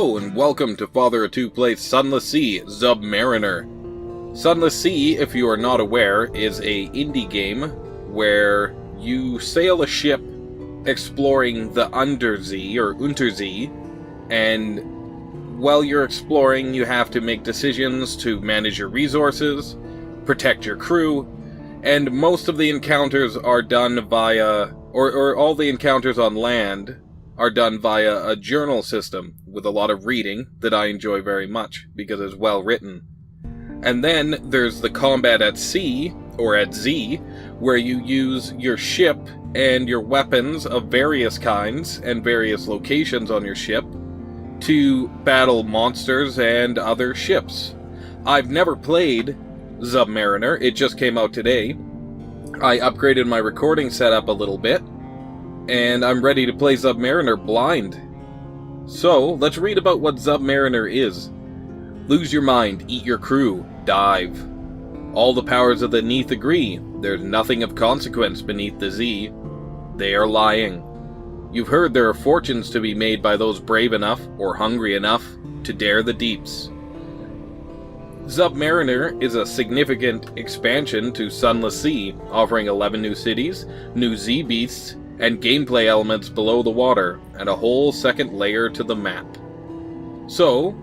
Hello and welcome to FatherofTwo plays Sunless Sea Zubmariner. Sunless Sea, if you are not aware, is a indie game where you sail a ship exploring the Unterzee, and while you're exploring you have to make decisions to manage your resources, protect your crew, and most of the encounters are done via, or all the encounters on land are done via a journal system with a lot of reading that I enjoy very much because it's well written. And then there's the combat at sea, or at Z, where you use your ship and your weapons of various kinds and various locations on your ship to battle monsters and other ships. I've never played Submariner, it just came out today. I upgraded my recording setup a little bit, and I'm ready to play Submariner blind. So, let's read about what Submariner is. Lose your mind, eat your crew, dive. All the powers of the Neath agree, there's nothing of consequence beneath the Z. They are lying. You've heard there are fortunes to be made by those brave enough, or hungry enough, to dare the deeps. Submariner is a significant expansion to Sunless Sea, offering 11 new cities, new Z beasts, and gameplay elements below the water, and a whole second layer to the map. So,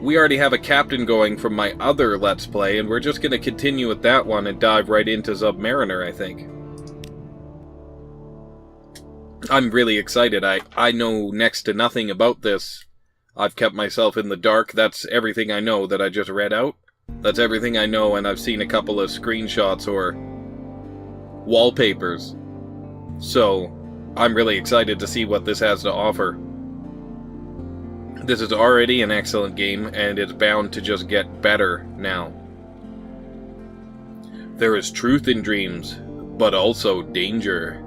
we already have a captain going from my other Let's Play, and we're just going to continue with that one and dive right into Submariner, I think. I'm really excited. I know next to nothing about this. I've kept myself in the dark. That's everything I know that I just read out. That's everything I know, and I've seen a couple of screenshots or wallpapers. So, I'm really excited to see what this has to offer. This is already an excellent game, and it's bound to just get better now. There is truth in dreams, but also danger.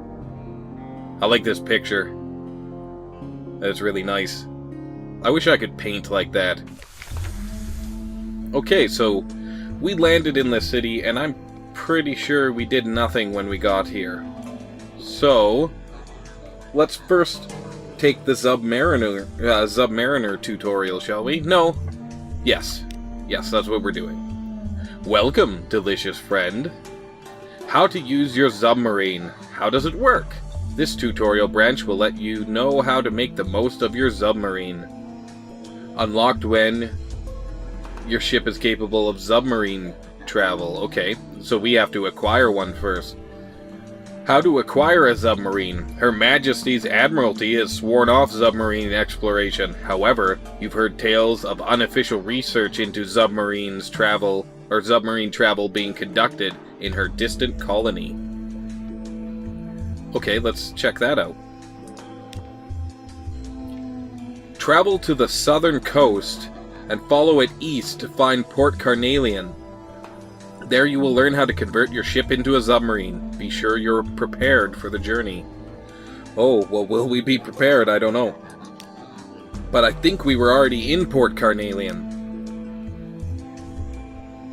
I like this picture. That's really nice. I wish I could paint like that. Okay, so we landed in this city, and I'm pretty sure we did nothing when we got here. So, let's first take the Submariner tutorial, shall we? No. Yes, that's what we're doing. Welcome, delicious friend. How to use your submarine. How does it work? This tutorial branch will let you know how to make the most of your submarine. Unlocked when your ship is capable of submarine travel. Okay, so we have to acquire one first. How to acquire a submarine. Her Majesty's Admiralty has sworn off submarine exploration. However, you've heard tales of unofficial research into submarine travel being conducted in her distant colony. Okay, let's check that out. Travel to the southern coast and follow it east to find Port Carnelian. There you will learn how to convert your ship into a submarine. Be sure you're prepared for the journey. Oh, well, will we be prepared? I don't know. But I think we were already in Port Carnelian.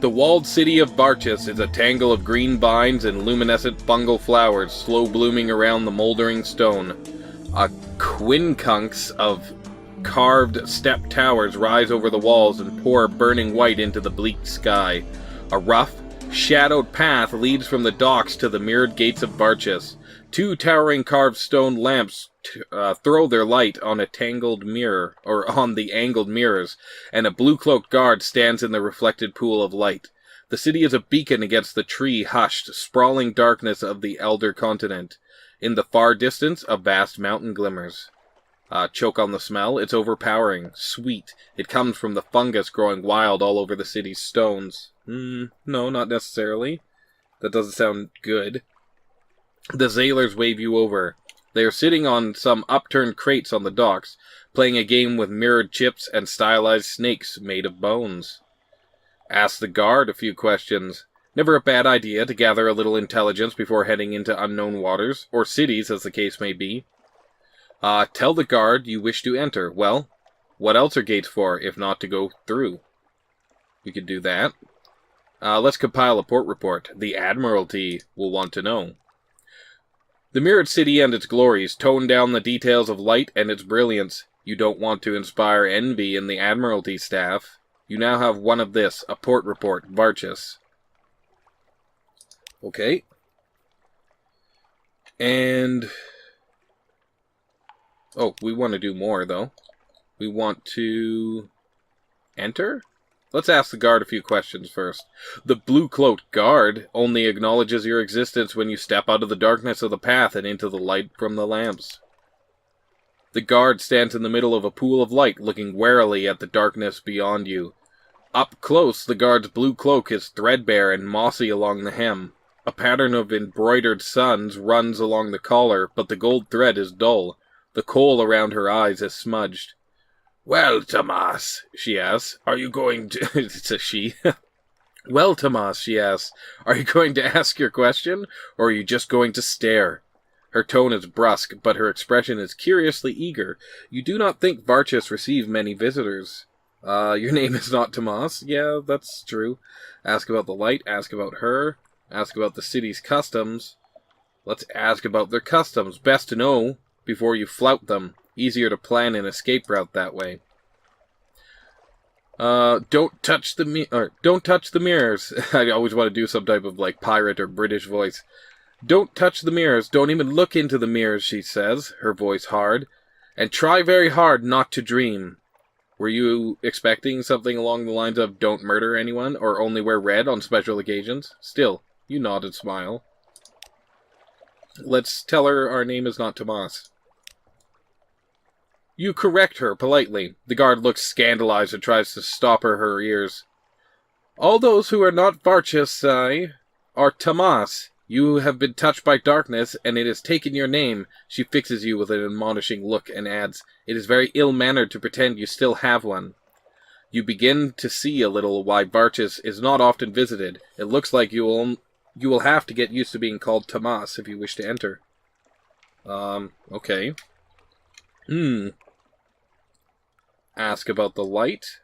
The walled city of Barchas is a tangle of green vines and luminescent fungal flowers slow blooming around the moldering stone. A quincunx of carved step towers rise over the walls and pour burning white into the bleak sky. A rough, shadowed path leads from the docks to the mirrored gates of Barchas. Two towering carved stone lamps throw their light on a tangled mirror, or on the angled mirrors, and a blue-cloaked guard stands in the reflected pool of light. The city is a beacon against the tree-hushed, sprawling darkness of the elder continent. In the far distance, a vast mountain glimmers. Choke on the smell. It's overpowering. Sweet. It comes from the fungus growing wild all over the city's stones. No, not necessarily. That doesn't sound good. The sailors wave you over. They are sitting on some upturned crates on the docks, playing a game with mirrored chips and stylized snakes made of bones. Ask the guard a few questions. Never a bad idea to gather a little intelligence before heading into unknown waters, or cities as the case may be. Tell the guard you wish to enter. Well, what else are gates for, if not to go through? We could do that. Let's compile a port report. The Admiralty will want to know. The mirrored city and its glories tone down the details of light and its brilliance. You don't want to inspire envy in the Admiralty staff. You now have one of this, a port report, Varchis. Okay. And... oh, we want to do more, though. We want to... enter? Let's ask the guard a few questions first. The blue-cloaked guard only acknowledges your existence when you step out of the darkness of the path and into the light from the lamps. The guard stands in the middle of a pool of light, looking warily at the darkness beyond you. Up close, the guard's blue cloak is threadbare and mossy along the hem. A pattern of embroidered suns runs along the collar, but the gold thread is dull. The kohl around her eyes is smudged. "Well, Tomas," she asks, "are you going to..." It's a she. "Well, Tomas," she asks, "are you going to ask your question, or are you just going to stare?" Her tone is brusque, but her expression is curiously eager. You do not think Varchis receive many visitors. Your name is not Tomas? Yeah, that's true. Ask about the light, ask about her, ask about the city's customs. Let's ask about their customs. Best to know before you flout them. Easier to plan an escape route that way. Don't touch the mirrors. I always want to do some type of, like, pirate or British voice. "Don't touch the mirrors. Don't even look into the mirrors," she says, her voice hard. "And try very hard not to dream." Were you expecting something along the lines of don't murder anyone, or only wear red on special occasions? Still, you nod and smile. Let's tell her our name is not Tomas. You correct her politely. The guard looks scandalized and tries to stop her ears. "All those who are not Varchis, are Tomas. You have been touched by darkness, and it has taken your name." She fixes you with an admonishing look and adds, "It is very ill-mannered to pretend you still have one." You begin to see a little why Varchis is not often visited. It looks like you will have to get used to being called Tomas if you wish to enter. Okay. Ask about the light.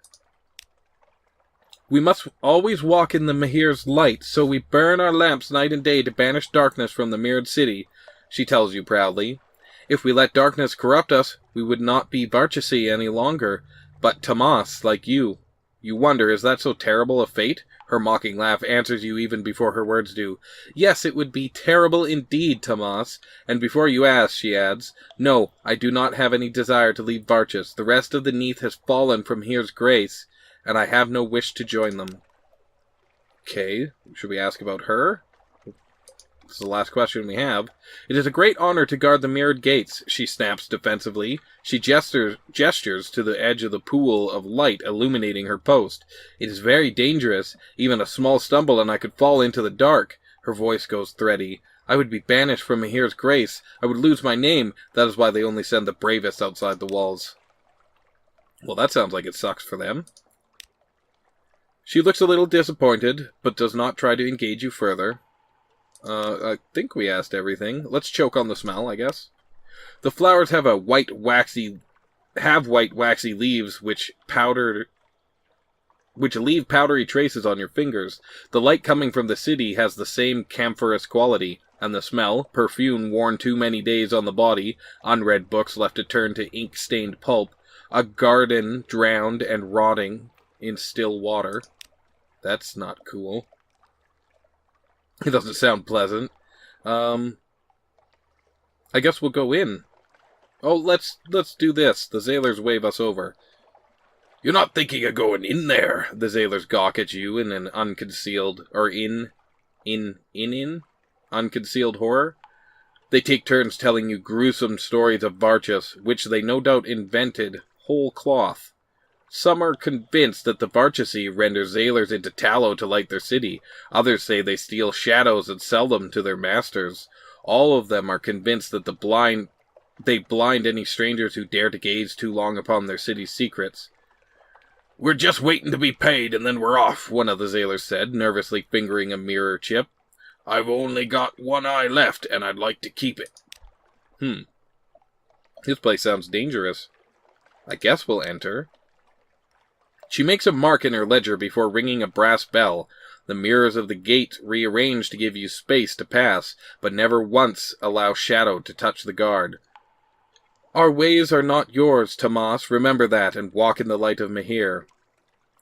"We must always walk in the Mahir's light, so we burn our lamps night and day to banish darkness from the mirrored city," she tells you proudly. "If we let darkness corrupt us, we would not be Varchisi any longer, but Tomas, like you. You wonder, is that so terrible a fate?" Her mocking laugh answers you even before her words do. "Yes, it would be terrible indeed, Tomas. And before you ask," she adds, "no, I do not have any desire to leave Varchis. The rest of the Neath has fallen from Here's grace, and I have no wish to join them." Okay, should we ask about her? This is the last question we have. "It is a great honor to guard the mirrored gates," she snaps defensively. She gestures to the edge of the pool of light illuminating her post. "It is very dangerous. Even a small stumble and I could fall into the dark." Her voice goes thready. "I would be banished from Mahir's grace. I would lose my name. That is why they only send the bravest outside the walls." Well, that sounds like it sucks for them. She looks a little disappointed, but does not try to engage you further. I think we asked everything. Let's choke on the smell, I guess. "The flowers have white waxy leaves which leave powdery traces on your fingers. The light coming from the city has the same camphorous quality, and the smell, perfume worn too many days on the body, unread books left to turn to ink-stained pulp, a garden drowned and rotting in still water." That's not cool. It doesn't sound pleasant. I guess we'll go in. Oh, let's do this. The sailors wave us over. "You're not thinking of going in there?" The sailors gawk at you in an unconcealed, or unconcealed horror. They take turns telling you gruesome stories of Varchis, which they no doubt invented whole cloth. Some are convinced that the Varchisi render sailors into tallow to light their city. Others say they steal shadows and sell them to their masters. All of them are convinced that they blind any strangers who dare to gaze too long upon their city's secrets. "We're just waiting to be paid, and then we're off," one of the sailors said, nervously fingering a mirror chip. "I've only got one eye left, and I'd like to keep it." This place sounds dangerous. I guess we'll enter. She makes a mark in her ledger before ringing a brass bell. The mirrors of the gate rearrange to give you space to pass, but never once allow shadow to touch the guard. Our ways are not yours, Tomas. Remember that, and walk in the light of Mahir.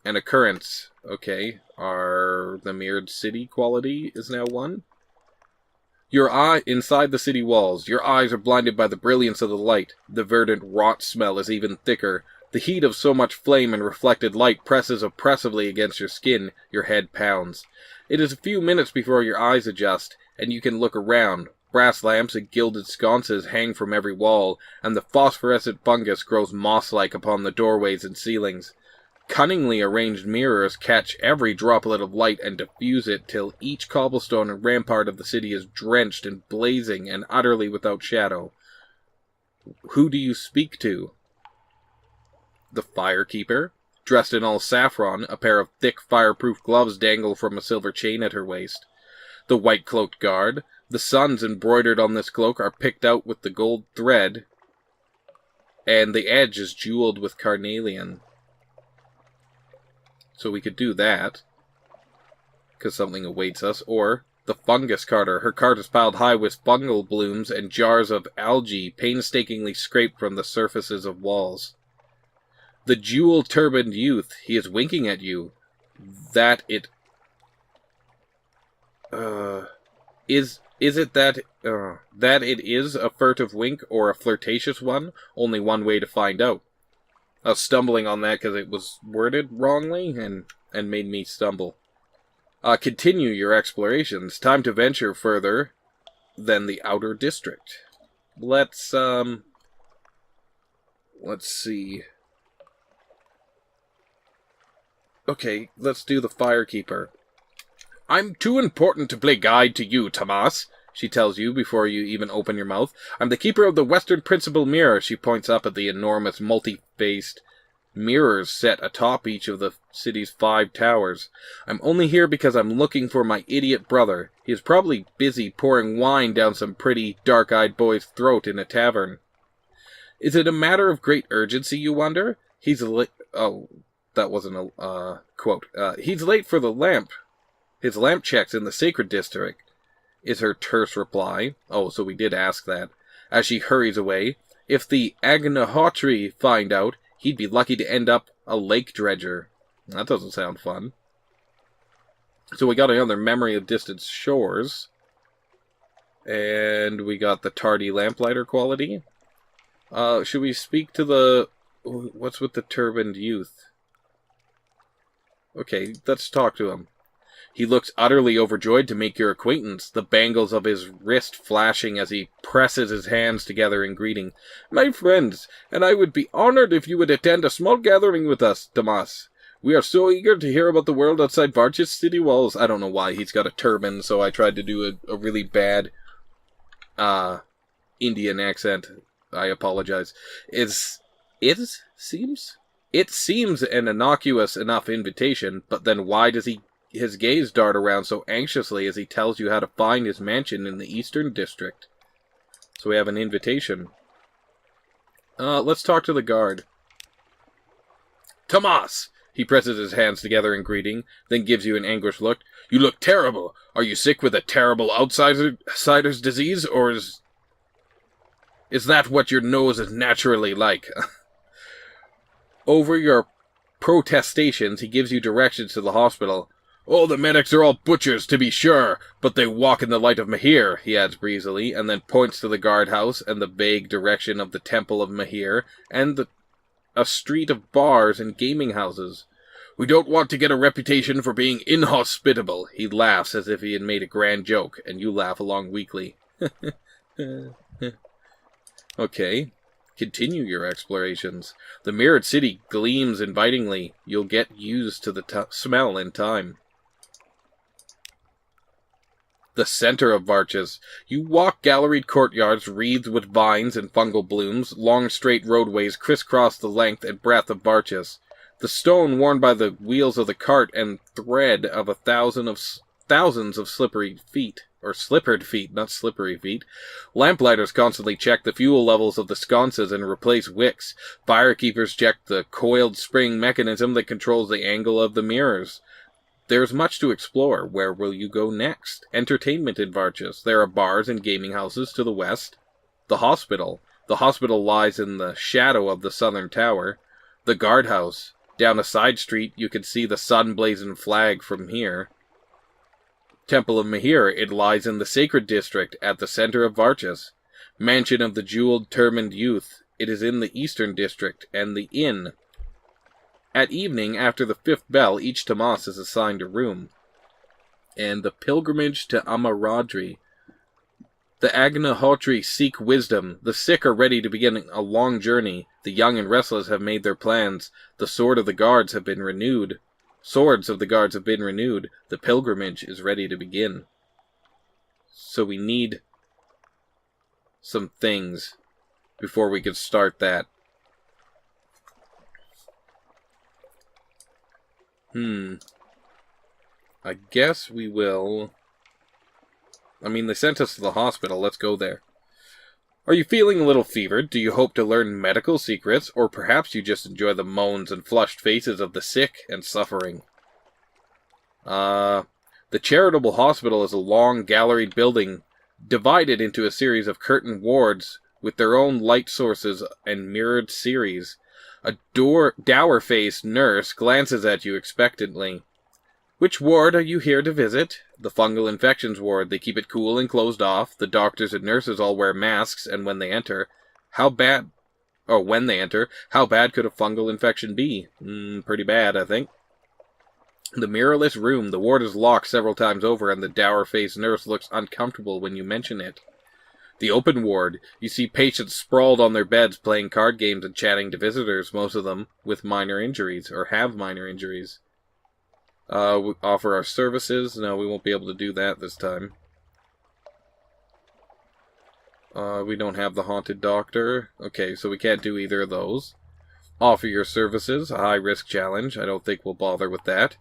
An occurrence. Okay. The mirrored city quality is now 1. Your eye inside the city walls. Your eyes are blinded by the brilliance of the light. The verdant rot smell is even thicker. The heat of so much flame and reflected light presses oppressively against your skin. Your head pounds. It is a few minutes before your eyes adjust, and you can look around. Brass lamps and gilded sconces hang from every wall, and the phosphorescent fungus grows moss-like upon the doorways and ceilings. Cunningly arranged mirrors catch every droplet of light and diffuse it till each cobblestone and rampart of the city is drenched and blazing and utterly without shadow. Who do you speak to? The firekeeper, dressed in all saffron, a pair of thick fireproof gloves dangle from a silver chain at her waist. The white-cloaked guard. The suns embroidered on this cloak are picked out with the gold thread, and the edge is jeweled with carnelian. So we could do that, because something awaits us. Or the fungus carter. Her cart is piled high with fungal blooms and jars of algae painstakingly scraped from the surfaces of walls. The jewel-turbaned youth. He is winking at you. That it is a furtive wink or a flirtatious one? Only one way to find out. I was stumbling on that because it was worded wrongly and made me stumble. Continue your explorations. Time to venture further than the outer district. Let's see. Okay, let's do the firekeeper. I'm too important to play guide to you, Tomas, she tells you before you even open your mouth. I'm the keeper of the western principal mirror. She points up at the enormous multi-faced mirrors set atop each of the city's 5 towers. I'm only here because I'm looking for my idiot brother. He is probably busy pouring wine down some pretty dark-eyed boy's throat in a tavern. Is it a matter of great urgency, you wonder? He's late. Oh, that wasn't a quote. He's late for the lamp. His lamp checks in the sacred district, is her terse reply. Oh, so we did ask that. As she hurries away, if the Agnihotri find out, he'd be lucky to end up a lake dredger. That doesn't sound fun. So we got another memory of distant shores. And we got the tardy lamplighter quality. Should we speak to the... What's with the turbaned youth? Okay, let's talk to him. He looks utterly overjoyed to make your acquaintance, the bangles of his wrist flashing as he presses his hands together in greeting. My friends, and I would be honored if you would attend a small gathering with us, Tomas. We are so eager to hear about the world outside Varch's city walls. I don't know why he's got a turban, so I tried to do a really bad Indian accent. I apologize. It seems an innocuous enough invitation, but then why does his gaze dart around so anxiously as he tells you how to find his mansion in the Eastern District? So we have an invitation. Let's talk to the guard. Tomas! He presses his hands together in greeting, then gives you an anguished look. You look terrible. Are you sick with a terrible outsider's disease, or is that what your nose is naturally like? Over your protestations, he gives you directions to the hospital. Oh, the medics are all butchers, to be sure, but they walk in the light of Mahir, he adds breezily, and then points to the guardhouse and the vague direction of the temple of Mahir, and a street of bars and gaming houses. We don't want to get a reputation for being inhospitable. He laughs as if he had made a grand joke, and you laugh along weakly. Okay. Continue your explorations. The mirrored city gleams invitingly. You'll get used to the smell in time. The center of Varchas. You walk galleried courtyards wreathed with vines and fungal blooms. Long straight roadways crisscross the length and breadth of Varchas. The stone worn by the wheels of the cart and thread of thousands of slippery feet. Or slippered feet, not slippery feet. Lamplighters constantly check the fuel levels of the sconces and replace wicks. Firekeepers check the coiled spring mechanism that controls the angle of the mirrors. There's much to explore. Where will you go next? Entertainment in Varchas. There are bars and gaming houses to the west. The hospital. The hospital lies in the shadow of the southern tower. The guardhouse. Down a side street, you can see the sun-blazoned flag from here. Temple of Mahir, it lies in the sacred district, at the center of Varchas. Mansion of the jeweled turbaned youth, it is in the eastern district, and the inn. At evening, after the 5th bell, each Tamas is assigned a room. And the pilgrimage to Amaradri. The Agnihotri seek wisdom. The sick are ready to begin a long journey. The young and restless have made their plans. The swords of the guards have been renewed. The pilgrimage is ready to begin. So we need some things before we could start that. I guess we will... I mean, they sent us to the hospital. Let's go there. Are you feeling a little fevered? Do you hope to learn medical secrets? Or perhaps you just enjoy the moans and flushed faces of the sick and suffering? The Charitable Hospital is a long, galleried building divided into a series of curtained wards with their own light sources and mirrored series. A dour-faced nurse glances at you expectantly. Which ward are you here to visit? The fungal infections ward. They keep it cool and closed off. The doctors and nurses all wear masks, and when they enter, how bad could a fungal infection be? Pretty bad, I think. The mirrorless room. The ward is locked several times over, and the dour-faced nurse looks uncomfortable when you mention it. The open ward. You see patients sprawled on their beds playing card games and chatting to visitors, most of them with minor injuries, or have minor injuries. We offer our services. No, we won't be able to do that this time. We don't have the haunted doctor. Okay, so we can't do either of those. Offer your services. A high-risk challenge. I don't think we'll bother with that.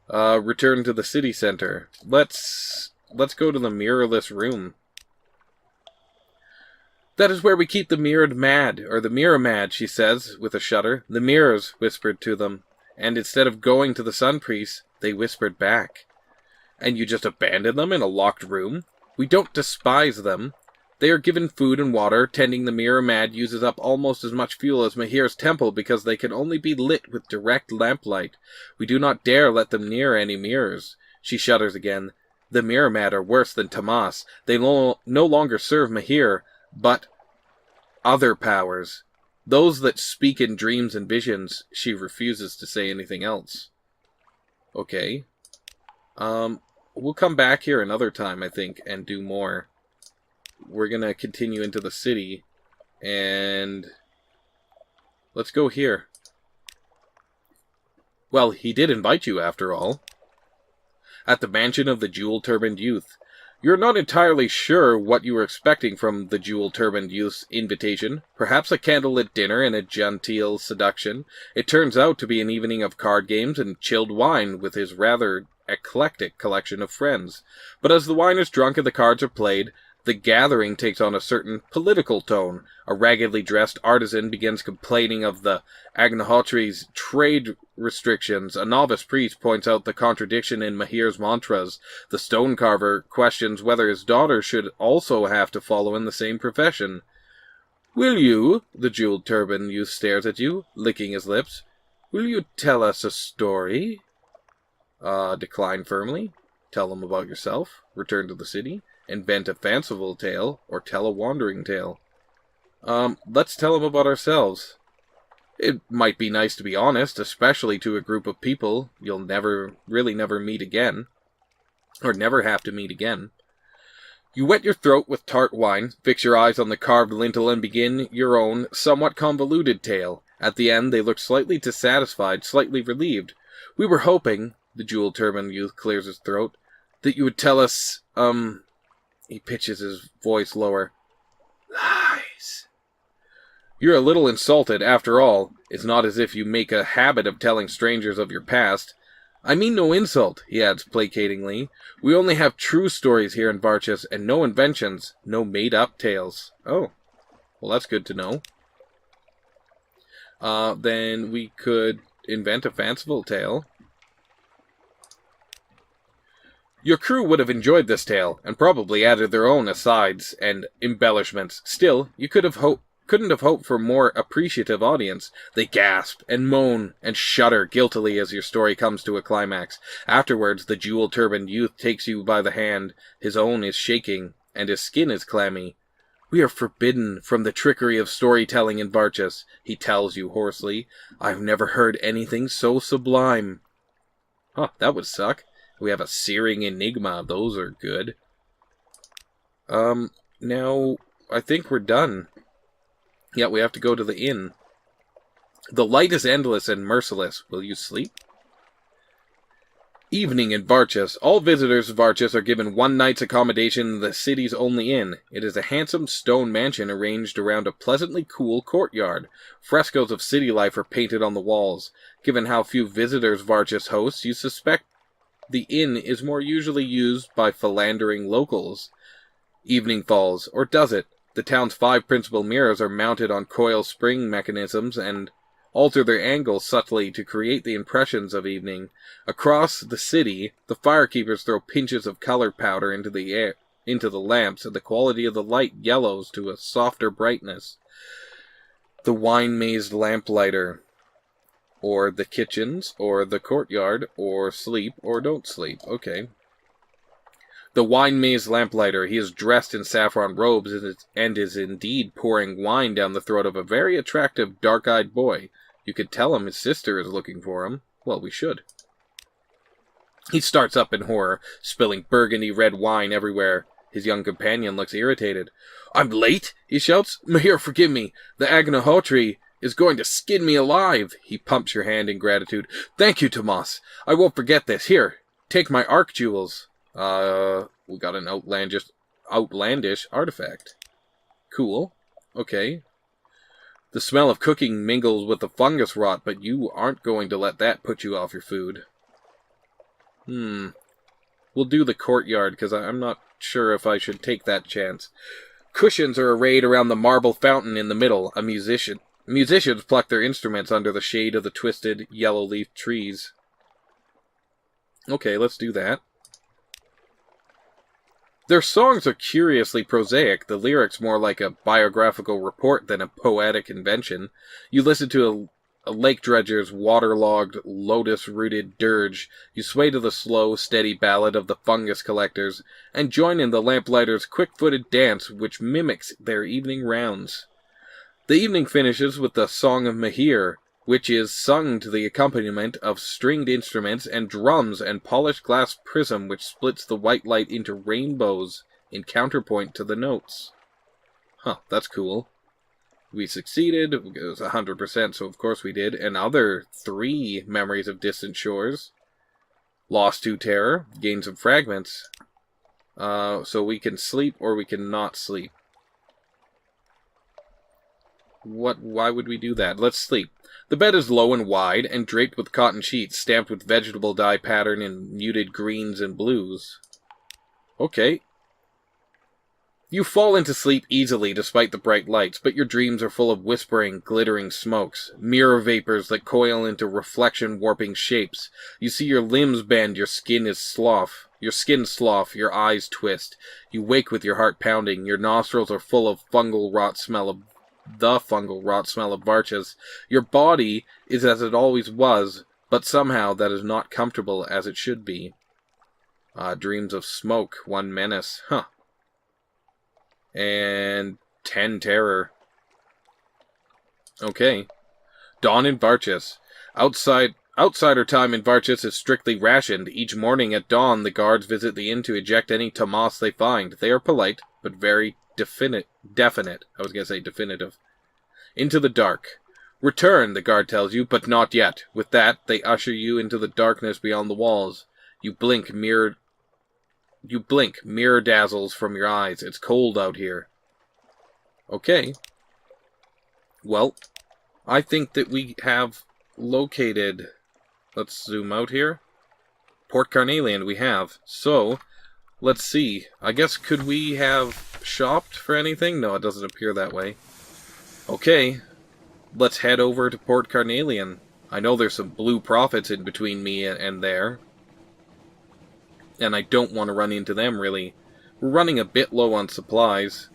Return to the city center. Let's go to the mirrorless room. That is where we keep the mirrored mad, or the mirror mad, she says, with a shudder. The mirrors whispered to them. And instead of going to the sun priest, they whispered back. And you just abandon them in a locked room? We don't despise them. They are given food and water. Tending the mirror mad uses up almost as much fuel as Mahir's temple because they can only be lit with direct lamplight. We do not dare let them near any mirrors. She shudders again. The mirror mad are worse than Tamas. They no longer serve Mahir, but other powers. Those that speak in dreams and visions. She refuses to say anything else. Okay. We'll come back here another time, I think, and do more. We're gonna continue into the city, and let's go here. Well, he did invite you, after all. At the mansion of the jewel-turbaned youth. You're not entirely sure what you were expecting from the jewel-turbaned youth's invitation. Perhaps a candlelit dinner and a genteel seduction. It turns out to be an evening of card games and chilled wine with his rather eclectic collection of friends. But as the wine is drunk and the cards are played, the gathering takes on a certain political tone. A raggedly dressed artisan begins complaining of the Agnihotri's trade restrictions. A novice priest points out the contradiction in Mahir's mantras. The stone carver questions whether his daughter should also have to follow in the same profession. Will you? The jeweled turban youth stares at you, licking his lips. Will you tell us a story? Decline firmly. Tell them about yourself. Return to the city. Invent a fanciful tale, or tell a wandering tale. Let's tell them about ourselves. It might be nice to be honest, especially to a group of people you'll never meet again. Or never have to meet again. You wet your throat with tart wine, fix your eyes on the carved lintel and begin your own, somewhat convoluted tale. At the end, they look slightly dissatisfied, slightly relieved. We were hoping, the jewel turban youth clears his throat, that you would tell us, He pitches his voice lower. Lies. You're a little insulted, after all. It's not as if you make a habit of telling strangers of your past. I mean no insult, he adds placatingly. We only have true stories here in Varchas, and no inventions, no made-up tales. Oh, well that's good to know. Then we could invent a fanciful tale. Your crew would have enjoyed this tale, and probably added their own asides and embellishments. Still, you couldn't have hoped for a more appreciative audience. They gasp and moan and shudder guiltily as your story comes to a climax. Afterwards, the jewel-turbaned youth takes you by the hand. His own is shaking, and his skin is clammy. "We are forbidden from the trickery of storytelling in Barchas," he tells you hoarsely. "I've never heard anything so sublime." Huh, that would suck. We have a searing enigma. Those are good. Now, I think we're done. Yeah, we have to go to the inn. The light is endless and merciless. Will you sleep? Evening in Barchas. All visitors of Barchas are given one night's accommodation in the city's only inn. It is a handsome stone mansion arranged around a pleasantly cool courtyard. Frescoes of city life are painted on the walls. Given how few visitors Barchas hosts, you suspect the inn is more usually used by philandering locals. Evening falls, or does it? The town's 5 principal mirrors are mounted on coil spring mechanisms and alter their angles subtly to create the impressions of evening. Across the city, the firekeepers throw pinches of color powder into the lamps, and the quality of the light yellows to a softer brightness. The wine-mazed lamplighter, or the kitchens, or the courtyard, or sleep, or don't sleep. Okay. The wine-mazed lamplighter, he is dressed in saffron robes and is indeed pouring wine down the throat of a very attractive, dark-eyed boy. You could tell him his sister is looking for him. Well, we should. He starts up in horror, spilling burgundy red wine everywhere. His young companion looks irritated. "I'm late?" he shouts. "Mahir, forgive me. The Agnihotri is going to skin me alive." He pumps your hand in gratitude. "Thank you, Tomas. I won't forget this. Here, take my arc jewels." We got an outlandish artifact. Cool. Okay. The smell of cooking mingles with the fungus rot, but you aren't going to let that put you off your food. We'll do the courtyard, because I'm not sure if I should take that chance. Cushions are arrayed around the marble fountain in the middle. Musicians pluck their instruments under the shade of the twisted, yellow-leafed trees. Okay, let's do that. Their songs are curiously prosaic, the lyrics more like a biographical report than a poetic invention. You listen to a lake dredger's waterlogged, lotus-rooted dirge. You sway to the slow, steady ballad of the fungus collectors, and join in the lamplighter's quick-footed dance, which mimics their evening rounds. The evening finishes with the Song of Mahir, which is sung to the accompaniment of stringed instruments and drums and polished glass prism which splits the white light into rainbows in counterpoint to the notes. Huh, that's cool. We succeeded. It was 100%, so of course we did. Another 3 memories of distant shores. Lost to terror. Gain some fragments. So we can sleep or we can not sleep. Why would we do that? Let's sleep. The bed is low and wide, and draped with cotton sheets, stamped with vegetable dye pattern in muted greens and blues. Okay. You fall into sleep easily despite the bright lights, but your dreams are full of whispering, glittering smokes, mirror vapors that coil into reflection-warping shapes. You see your limbs bend, your skin slough, your eyes twist. You wake with your heart pounding, your nostrils are full of the fungal rot smell of Barchas. Your body is as it always was, but somehow that is not comfortable as it should be. Dreams of smoke, 1 menace. Huh. And 10 terror. Okay. Dawn in Barchas. Outsider time in Barchas is strictly rationed. Each morning at dawn, the guards visit the inn to eject any Tomas they find. They are polite, but very definite. I was going to say definitive. Into the dark. Return, the guard tells you, but not yet. With that, they usher you into the darkness beyond the walls. You blink, mirror dazzles from your eyes. It's cold out here. Okay. Well, I think that we have located... Let's zoom out here. Port Carnelian we have. So, let's see. I guess could we have shopped for anything? No, it doesn't appear that way. Okay. Let's head over to Port Carnelian. I know there's some blue profits in between me and there. And I don't want to run into them, really. We're running a bit low on supplies.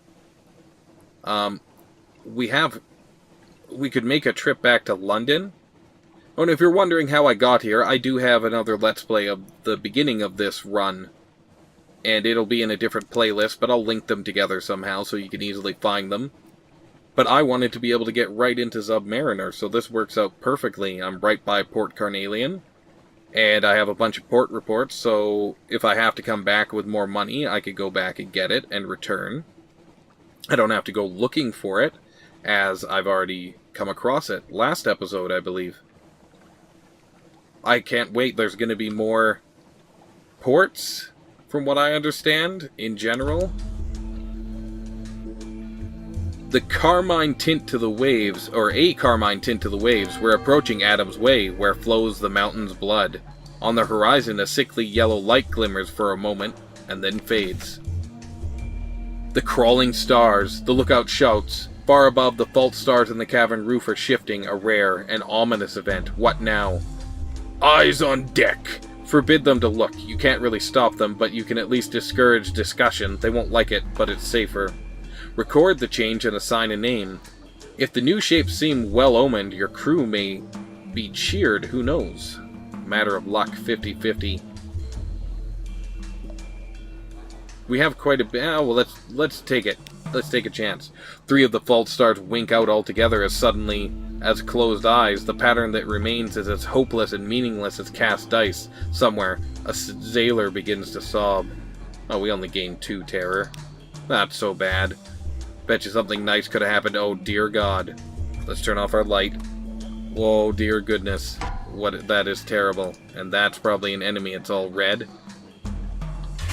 We could make a trip back to London. Oh, and if you're wondering how I got here, I do have another Let's Play of the beginning of this run. And it'll be in a different playlist, but I'll link them together somehow so you can easily find them. But I wanted to be able to get right into Submariner, so this works out perfectly. I'm right by Port Carnelian, and I have a bunch of port reports, so if I have to come back with more money, I could go back and get it and return. I don't have to go looking for it, as I've already come across it. Last episode, I believe. I can't wait. There's going to be more ports, from what I understand, in general. The carmine tint to the waves, or a carmine tint to the waves, we're approaching Adam's Way, where flows the mountain's blood. On the horizon, a sickly yellow light glimmers for a moment, and then fades. The crawling stars, the lookout shouts, far above the fault stars in the cavern roof are shifting, a rare and ominous event. What now? Eyes on deck! Forbid them to look. You can't really stop them, but you can at least discourage discussion. They won't like it, but it's safer. Record the change and assign a name. If the new shapes seem well-omened, your crew may be cheered, who knows? Matter of luck, 50-50. We have quite a bit. Oh, well, let's take it. Let's take a chance. 3 of the fault stars wink out altogether as suddenly as closed eyes. The pattern that remains is as hopeless and meaningless as cast dice. Somewhere, a sailor begins to sob. Oh, we only gained 2 terror. Not so bad. Bet you something nice could have happened. Oh, dear God. Let's turn off our light. Whoa, dear goodness. That is terrible. And that's probably an enemy. It's all red.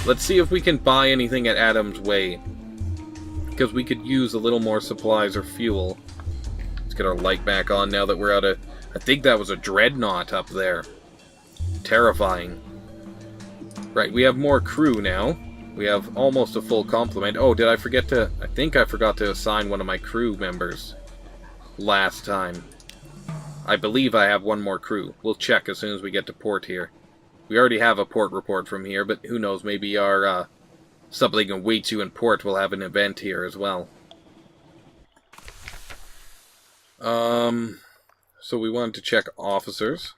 Let's see if we can buy anything at Adam's Way. Because we could use a little more supplies or fuel. Let's get our light back on now that we're out of... I think that was a dreadnought up there. Terrifying. Right, we have more crew now. We have almost a full complement. Oh, did I forget to... I think I forgot to assign one of my crew members last time. I believe I have one more crew. We'll check as soon as we get to port here. We already have a port report from here, but who knows, maybe our something awaits you in port will have an event here as well. So we wanted to check officers.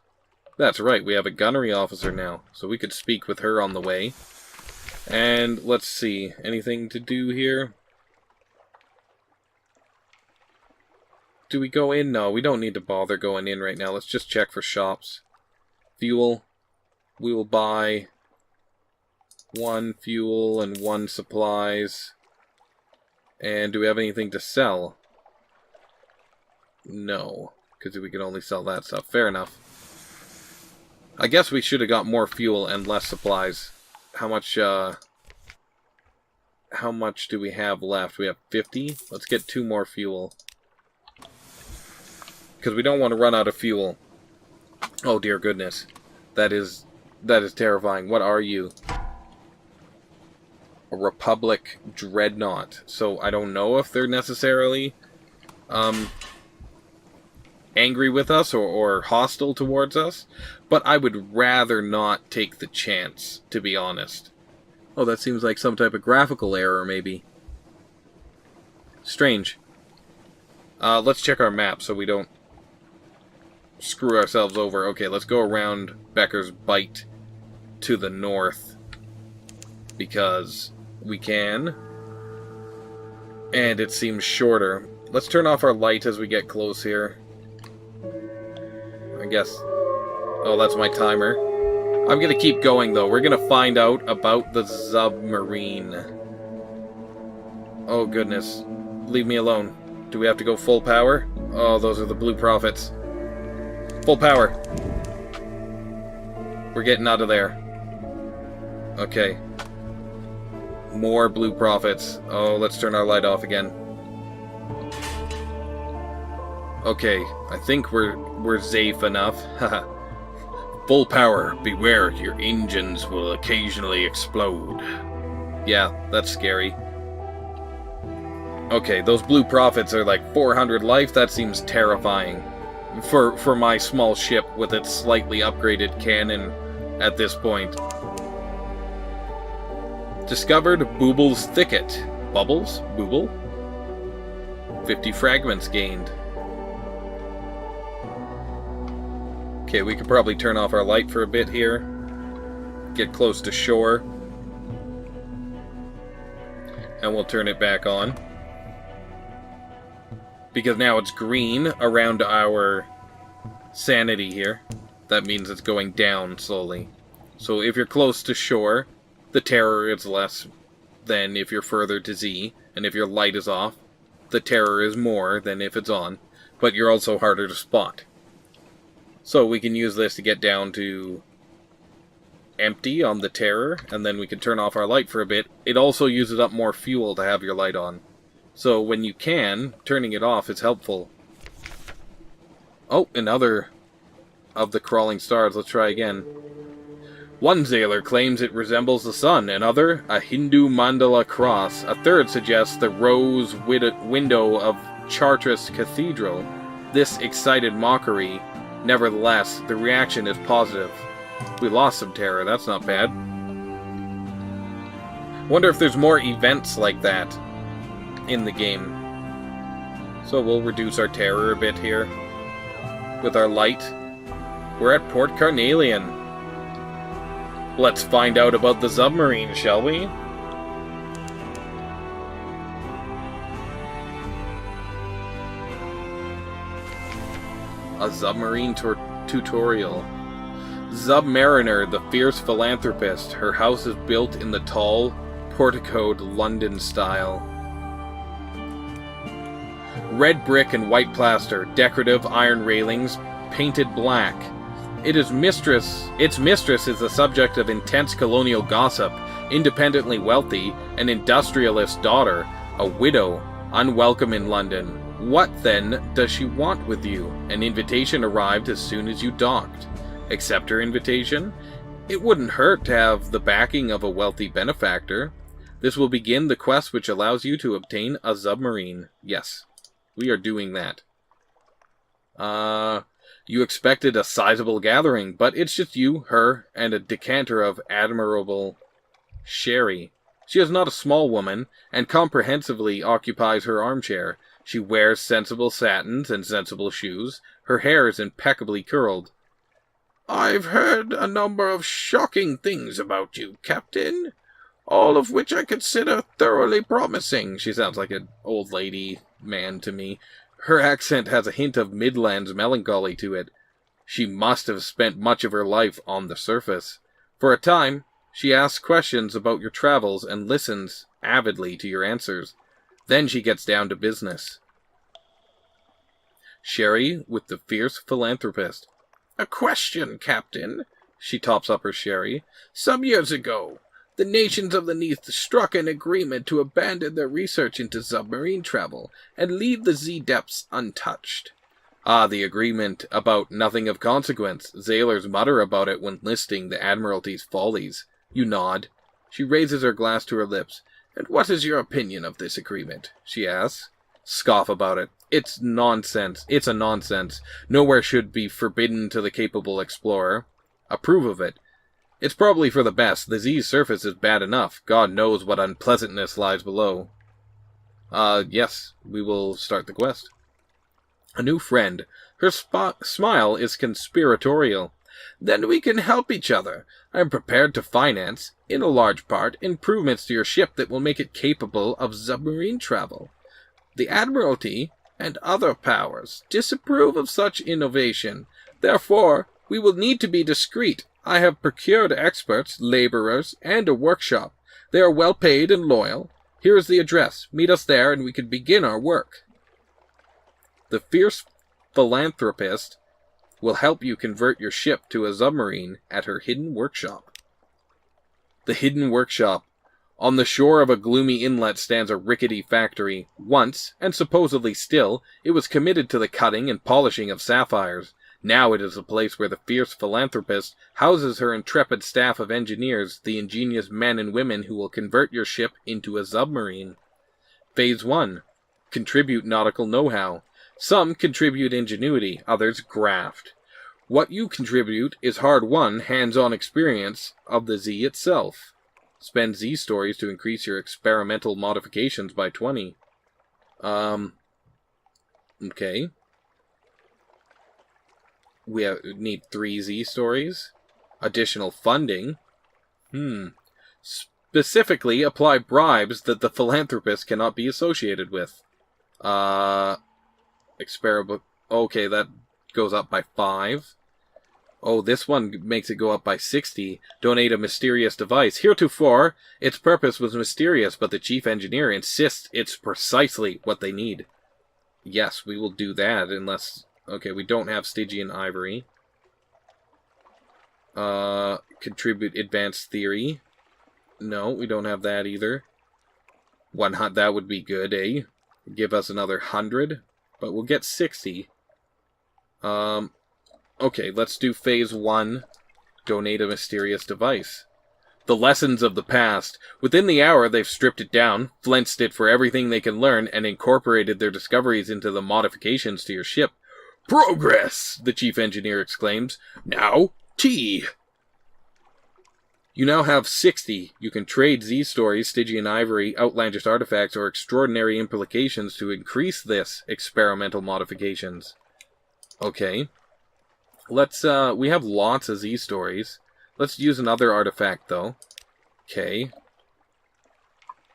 That's right, we have a gunnery officer now, so we could speak with her on the way. And let's see, anything to do here? Do we go in? No, we don't need to bother going in right now. Let's just check for shops. Fuel. We will buy 1 fuel and 1 supplies. And do we have anything to sell? No, because we can only sell that stuff. Fair enough. I guess we should have got more fuel and less supplies. How much do we have left? We have 50? Let's get 2 more fuel. Because we don't want to run out of fuel. Oh dear goodness. That is terrifying. What are you? A Republic Dreadnought. So I don't know if they're necessarily angry with us or hostile towards us, but I would rather not take the chance, to be honest. Oh, that seems like some type of graphical error, maybe. Strange. Let's check our map so we don't screw ourselves over. Okay, let's go around Becker's Bight to the north, because we can. And it seems shorter. Let's turn off our light as we get close here. I guess... Oh, that's my timer. I'm gonna keep going, though. We're gonna find out about the submarine. Oh, goodness. Leave me alone. Do we have to go full power? Oh, those are the blue prophets. Full power. We're getting out of there. Okay. More blue prophets. Oh, let's turn our light off again. Okay, I think we're safe enough. Haha. Full power. Beware, your engines will occasionally explode. Yeah, that's scary. Okay, those blue prophets are like 400 life. That seems terrifying. For my small ship with its slightly upgraded cannon at this point. Discovered Booble's Thicket. Bubbles? Booble? 50 fragments gained. Okay, we could probably turn off our light for a bit here. Get close to shore. And we'll turn it back on. Because now it's green around our sanity here. That means it's going down slowly. So if you're close to shore, the terror is less than if you're further to Z. And if your light is off, the terror is more than if it's on. But you're also harder to spot. So we can use this to get down to empty on the terror, and then we can turn off our light for a bit. It also uses up more fuel to have your light on. So when you can, turning it off is helpful. Oh, another of the crawling stars. Let's try again. One sailor claims it resembles the sun, another a Hindu mandala cross, a third suggests the rose window of Chartres Cathedral. This excited mockery. Nevertheless, the reaction is positive. We lost some terror, that's not bad. Wonder if there's more events like that in the game. So we'll reduce our terror a bit here with our light. We're at Port Carnelian. Let's find out about the submarine, shall we? A submarine tutorial. Submariner, the fierce philanthropist. Her house is built in the tall, porticoed London style. Red brick and white plaster, decorative iron railings, painted black. Its mistress is the subject of intense colonial gossip, independently wealthy, an industrialist's daughter, a widow, unwelcome in London. What, then, does she want with you? An invitation arrived as soon as you docked. Accept her invitation? It wouldn't hurt to have the backing of a wealthy benefactor. This will begin the quest which allows you to obtain a submarine. Yes, we are doing that. You expected a sizable gathering, but it's just you, her, and a decanter of admirable sherry. She is not a small woman, and comprehensively occupies her armchair. She wears sensible satins and sensible shoes. Her hair is impeccably curled. I've heard a number of shocking things about you, Captain, all of which I consider thoroughly promising. She sounds like an old lady man to me. Her accent has a hint of Midlands melancholy to it. She must have spent much of her life on the surface. For a time, she asks questions about your travels and listens avidly to your answers. Then she gets down to business. Sherry with the fierce philanthropist. A question, Captain. She tops up her sherry. Some years ago, the nations of the Neath struck an agreement to abandon their research into submarine travel and leave the Z-depths untouched. Ah, the agreement about nothing of consequence. Sailors mutter about it when listing the Admiralty's follies. You nod. She raises her glass to her lips. And what is your opinion of this agreement? She asks. Scoff about it. It's nonsense. It's a nonsense. Nowhere should be forbidden to the capable explorer. Approve of it. It's probably for the best. The Z's surface is bad enough. God knows what unpleasantness lies below. Yes, we will start the quest. A new friend. Her smile is conspiratorial. Then we can help each other. I am prepared to finance, in a large part, improvements to your ship that will make it capable of submarine travel. The Admiralty and other powers disapprove of such innovation. Therefore, we will need to be discreet. I have procured experts, laborers, and a workshop. They are well paid and loyal. Here is the address. Meet us there and we can begin our work. The fierce philanthropist will help you convert your ship to a submarine at her hidden workshop. The hidden workshop. On the shore of a gloomy inlet stands a rickety factory. Once, and supposedly still, it was committed to the cutting and polishing of sapphires. Now it is a place where the fierce philanthropist houses her intrepid staff of engineers, the ingenious men and women who will convert your ship into a submarine. Phase 1. Contribute nautical know-how. Some contribute ingenuity, others graft. What you contribute is hard-won, hands-on experience of the Z itself. Spend Z stories to increase your experimental modifications by 20. Okay. We need 3 Z stories. Additional funding. Specifically, apply bribes that the philanthropist cannot be associated with. Experiment. Okay, that goes up by 5. Oh, this one makes it go up by 60. Donate a mysterious device. Heretofore, its purpose was mysterious, but the chief engineer insists it's precisely what they need. Yes, we will do that, unless... Okay, we don't have Stygian ivory. Contribute advanced theory. No, we don't have that either. That would be good, eh? Give us another 100, but we'll get 60. Okay, let's do phase 1. Donate a mysterious device. The lessons of the past. Within the hour, they've stripped it down, flensed it for everything they can learn, and incorporated their discoveries into the modifications to your ship. Progress! The chief engineer exclaims. Now, tea! You now have 60. You can trade Z-stories, Stygian ivory, outlandish artifacts, or extraordinary implications to increase this experimental modifications. Okay. Let's, we have lots of Z-stories. Let's use another artifact, though. Okay.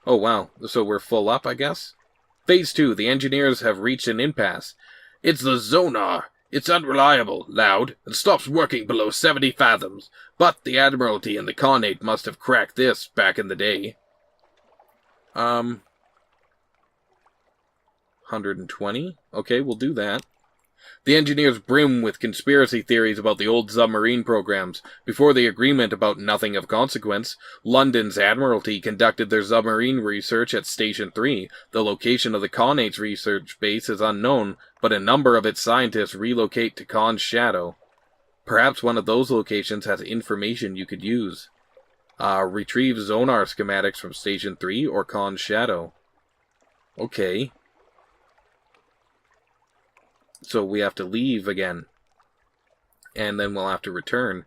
Oh, wow. So we're full up, I guess? Phase 2. The engineers have reached an impasse. It's the Zonar. It's unreliable, loud, and stops working below 70 fathoms. But the Admiralty and the Khanate must have cracked this back in the day. 120? Okay, we'll do that. The engineers brim with conspiracy theories about the old submarine programs. Before the agreement about nothing of consequence, London's Admiralty conducted their submarine research at Station 3. The location of the Khanate's research base is unknown, but a number of its scientists relocate to Khan's shadow. Perhaps one of those locations has information you could use. Retrieve Zonar schematics from Station 3 or Khan's shadow. Okay. So we have to leave again. And then we'll have to return.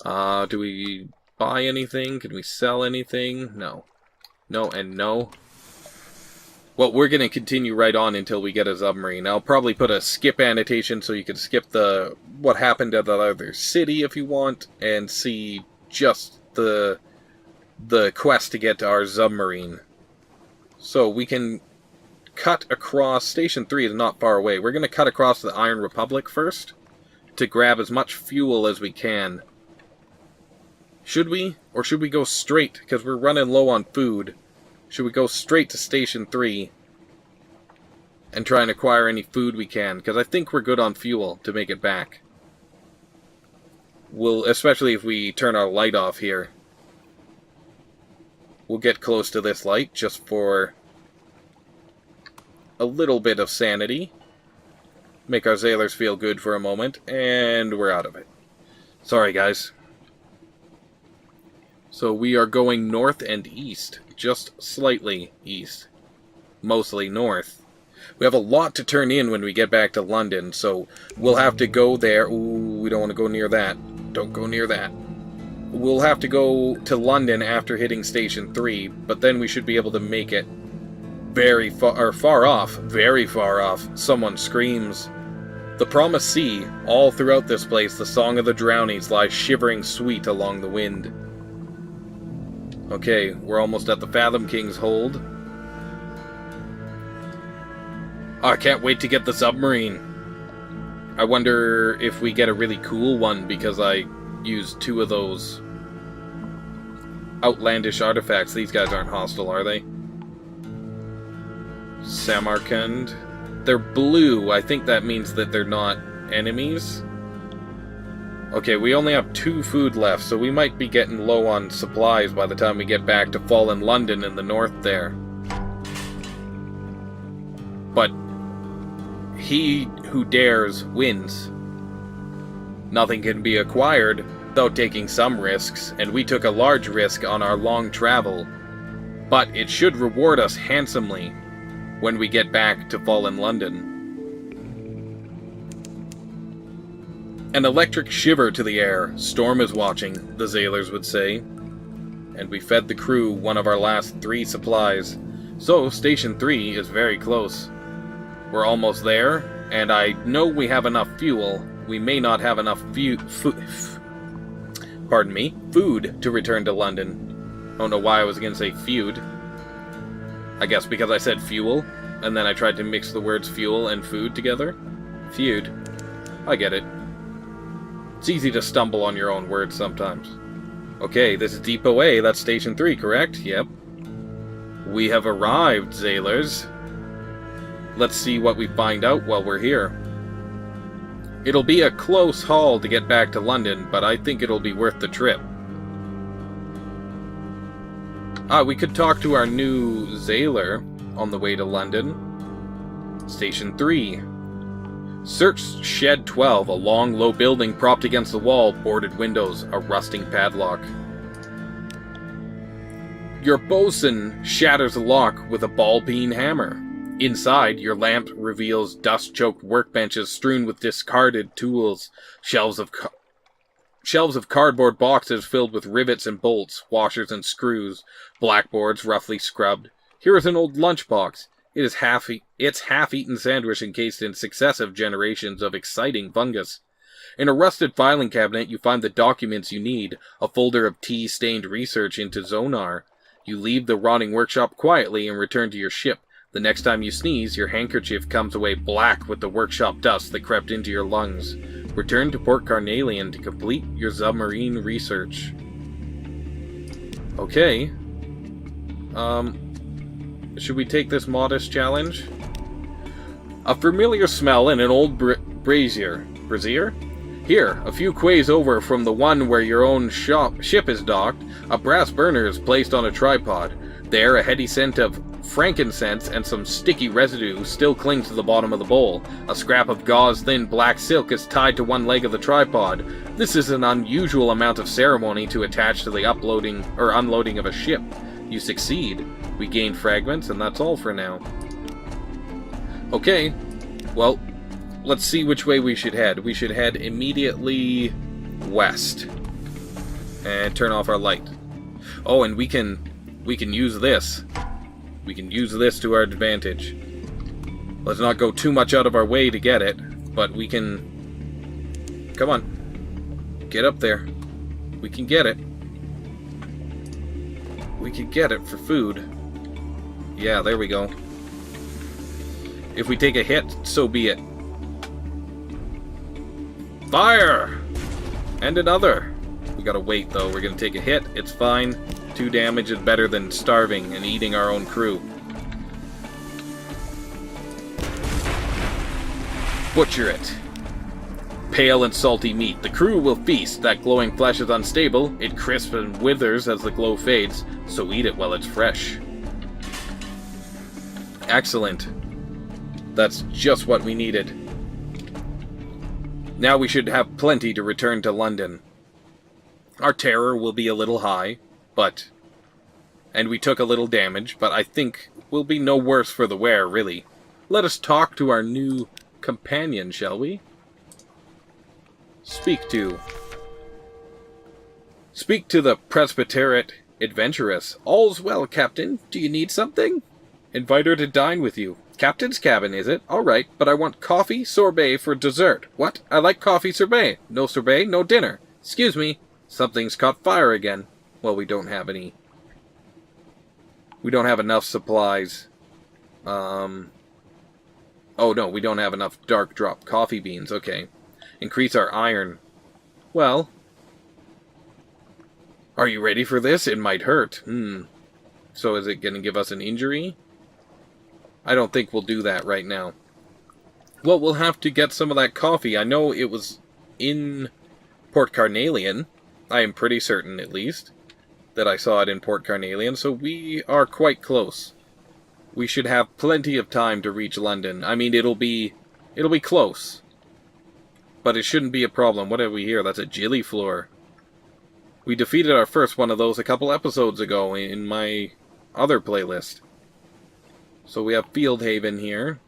Do we buy anything? Can we sell anything? No. No and no. Well, we're going to continue right on until we get a submarine. I'll probably put a skip annotation so you can skip the what happened at the other city if you want, and see just the quest to get to our submarine. So we can cut across. Station 3 is not far away. We're going to cut across the Iron Republic first to grab as much fuel as we can. Should we? Or should we go straight? Because we're running low on food. Should we go straight to Station 3 and try and acquire any food we can? Because I think we're good on fuel to make it back. Especially if we turn our light off here. We'll get close to this light just for a little bit of sanity. Make our sailors feel good for a moment, and we're out of it. Sorry, guys. So we are going north and east. Just slightly east. Mostly north. We have a lot to turn in when we get back to London, so we'll have to go there. Ooh, we don't want to go near that. Don't go near that. We'll have to go to London after hitting Station 3, but then we should be able to make it very far off. Very far off. Someone screams. The Promised Sea. All throughout this place, the song of the drownies lies shivering sweet along the wind. Okay, we're almost at the Fathom King's hold. Oh, I can't wait to get the submarine. I wonder if we get a really cool one because I used 2 of those outlandish artifacts. These guys aren't hostile, are they? Samarkand. They're blue. I think that means that they're not enemies. Okay, we only have 2 food left, so we might be getting low on supplies by the time we get back to Fallen London in the north there. But he who dares wins. Nothing can be acquired without taking some risks, and we took a large risk on our long travel. But it should reward us handsomely when we get back to Fallen London. An electric shiver to the air. Storm is watching, the sailors would say. and we fed the crew one of our last 3 supplies. So, Station 3 is very close. We're almost there, and I know we have enough fuel. We may not have enough food to return to London. I don't know why I was going to say feud. I guess because I said fuel, and then I tried to mix the words fuel and food together. Feud. I get it. It's easy to stumble on your own words sometimes. Okay, this is Depot A, that's Station 3, correct? Yep. We have arrived, sailors. Let's see what we find out while we're here. It'll be a close haul to get back to London, but I think it'll be worth the trip. We could talk to our new sailor on the way to London. Station 3. Search Shed 12, a long, low building propped against the wall, boarded windows, a rusting padlock. Your bosun shatters the lock with a ball-peen hammer. Inside, your lamp reveals dust-choked workbenches strewn with discarded tools, shelves of cardboard boxes filled with rivets and bolts, washers and screws, blackboards roughly scrubbed. Here is an old lunchbox. It's half-eaten sandwich encased in successive generations of exciting fungus. In a rusted filing cabinet, you find the documents you need, a folder of tea-stained research into Zonar. You leave the rotting workshop quietly and return to your ship. The next time you sneeze, your handkerchief comes away black with the workshop dust that crept into your lungs. Return to Port Carnelian to complete your submarine research. Okay. Should we take this modest challenge? A familiar smell in an old brazier. Brazier? Here, a few quays over from the one where your own ship is docked, a brass burner is placed on a tripod. There, a heady scent of frankincense and some sticky residue still cling to the bottom of the bowl. A scrap of gauze-thin black silk is tied to one leg of the tripod. This is an unusual amount of ceremony to attach to the uploading or unloading of a ship. You succeed. We gain fragments, and that's all for now. Okay, well, let's see which way we should head. We should head immediately west. And turn off our light. Oh, and we can use this. We can use this to our advantage. Let's not go too much out of our way to get it, but we can... Come on. Get up there. We can get it. We can get it for food. Yeah, there we go. If we take a hit, so be it. Fire! And another. We gotta wait, though. We're gonna take a hit. It's fine. 2 damage is better than starving and eating our own crew. Butcher it. Pale and salty meat. The crew will feast. That glowing flesh is unstable. It crisps and withers as the glow fades, so eat it while it's fresh. Excellent. That's just what we needed. Now we should have plenty to return to London. Our terror will be a little high, and we took a little damage, but I think we'll be no worse for the wear, really. Let us talk to our new companion, shall we? Speak to the Presbyterate adventuress. All's well, Captain. Do you need something? Invite her to dine with you. Captain's cabin, is it? All right, but I want coffee sorbet for dessert. What? I like coffee sorbet. No sorbet, no dinner. Excuse me. Something's caught fire again. Well, we don't have any. We don't have enough supplies. Oh no, we don't have enough dark drop coffee beans. Okay. Increase our iron. Well. Are you ready for this? It might hurt. So is it going to give us an injury? I don't think we'll do that right now. Well, we'll have to get some of that coffee. I know it was in Port Carnelian. I am pretty certain, at least, that I saw it in Port Carnelian, so we are quite close. We should have plenty of time to reach London. I mean, it'll be close. But it shouldn't be a problem. What have we here? That's a Jilly Floor. We defeated our first one of those a couple episodes ago in my other playlist. So we have Field Haven here.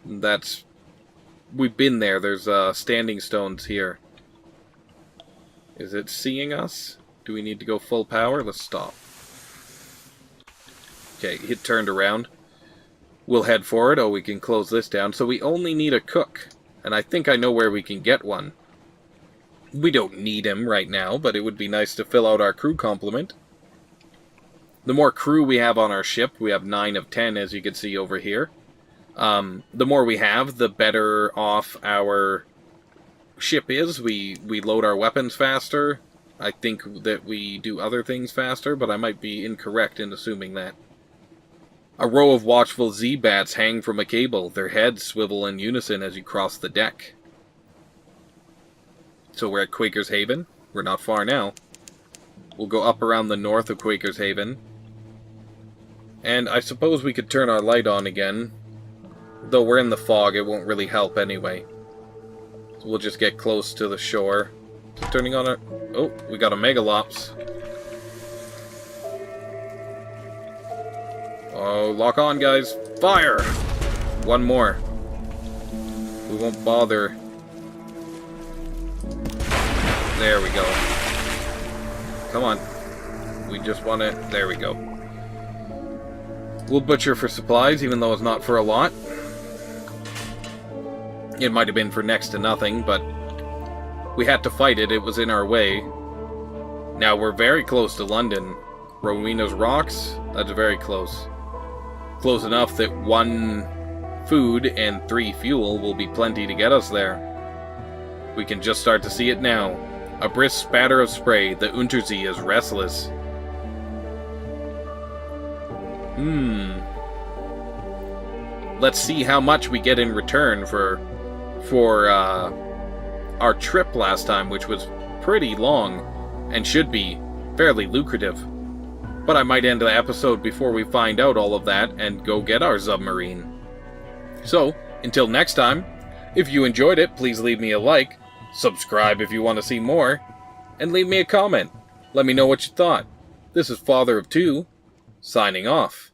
We've been there. There's standing stones here. Is it seeing us? Do we need to go full power? Let's stop. Okay, it turned around. We'll head forward. Oh, we can close this down. So we only need a cook. And I think I know where we can get one. We don't need him right now, but it would be nice to fill out our crew complement. The more crew we have on our ship, we have 9 of 10, as you can see over here. The more we have, the better off our ship is. We load our weapons faster. I think that we do other things faster, but I might be incorrect in assuming that. A row of watchful Z-bats hang from a cable. Their heads swivel in unison as you cross the deck. So we're at Quaker's Haven. We're not far now. We'll go up around the north of Quaker's Haven. And I suppose we could turn our light on again. Though we're in the fog, it won't really help anyway. So we'll just get close to the shore. Just turning on our... Oh, we got a Megalops. Oh, lock on, guys. Fire! One more. We won't bother. There we go. Come on. We just want to... There we go. We'll butcher for supplies, even though it's not for a lot. It might have been for next to nothing, but we had to fight it. It was in our way. Now, we're very close to London. Rowena's Rocks, that's very close. Close enough that 1 food and 3 fuel will be plenty to get us there. We can just start to see it now. A brisk spatter of spray. The Unterzee is restless. Let's see how much we get in return for our trip last time, which was pretty long and should be fairly lucrative. But I might end the episode before we find out all of that and go get our submarine. So, until next time, if you enjoyed it, please leave me a like, subscribe if you want to see more, and leave me a comment. Let me know what you thought. This is FatherofTwo, signing off.